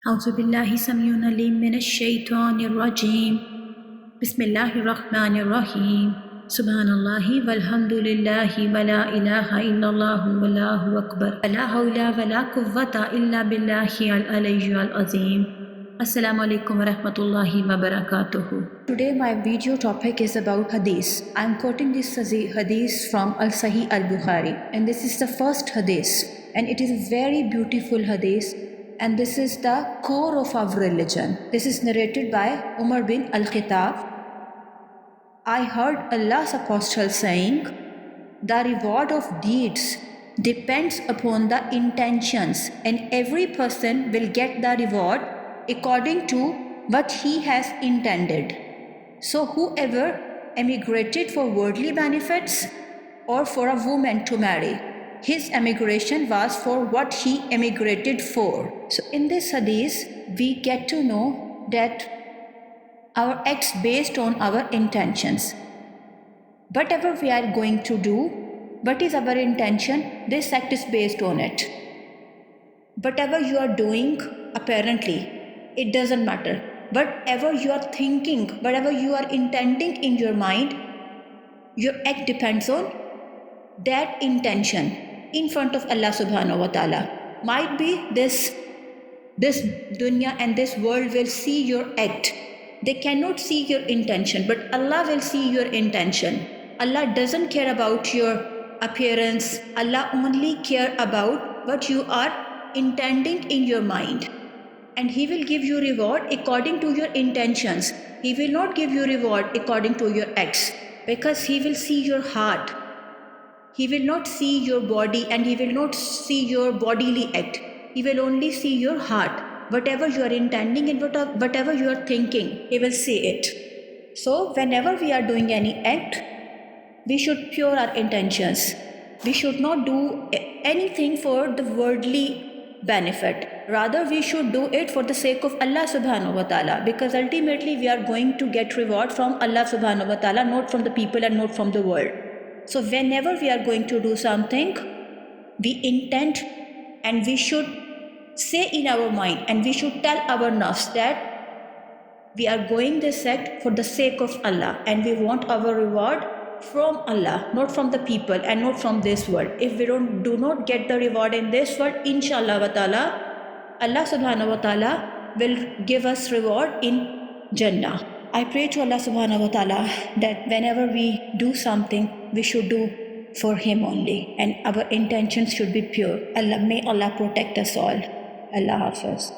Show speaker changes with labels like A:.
A: أعوذ بالله السميع العليم من الشيطان الرجيم بسم الله الرحمن الرحيم سبحان الله والحمد لله ولا إله إلا الله والله أكبر لا حول ولا قوة إلا بالله العلي العظيم Assalamu alaikum wa rahmatullahi wa barakatuhu. Today my video topic is about hadith. I am quoting this hadith from Al-Sahih Al-Bukhari, and this is the first hadith, and it is a very beautiful hadith, and this is the core of our religion. This is narrated by Umar bin Al-Khattab. I heard Allah's apostle saying, the reward of deeds depends upon the intentions, and every person will get the reward according to what he has intended. So whoever emigrated for worldly benefits or for a woman to marry, his emigration was for what he emigrated for. So in this hadith, we get to know that our acts based on our intentions. Whatever we are going to do, what is our intention, this act is based on it. Whatever you are doing, apparently, it doesn't matter. Whatever you are thinking, whatever you are intending in your mind, your act depends on that intention in front of Allah subhanahu wa ta'ala. Might be this dunya and this world will see your act. They cannot see your intention, but Allah will see your intention. Allah doesn't care about your appearance. Allah only care about what you are intending in your mind. And He will give you reward according to your intentions. He will not give you reward according to your acts, because He will see your heart. He will not see your body, and He will not see your bodily act. He will only see your heart. Whatever you are intending and whatever you are thinking, He will see it. So whenever we are doing any act, we should pure our intentions. We should not do anything for the worldly benefit. Rather, we should do it for the sake of Allah subhanahu wa ta'ala, because ultimately we are going to get reward from Allah subhanahu wa ta'ala, not from the people and not from the world. So whenever we are going to do something, we intend, and we should say in our mind, and we should tell our nafs that we are going this act for the sake of Allah, and we want our reward from Allah, not from the people and not from this world. If we do not get the reward in this world, inshallah wa ta'ala, Allah subhanahu wa ta'ala will give us reward in Jannah. I pray to Allah subhanahu wa ta'ala that whenever we do something, we should do for Him only, and our intentions should be pure. May Allah protect us all. Allah Hafiz.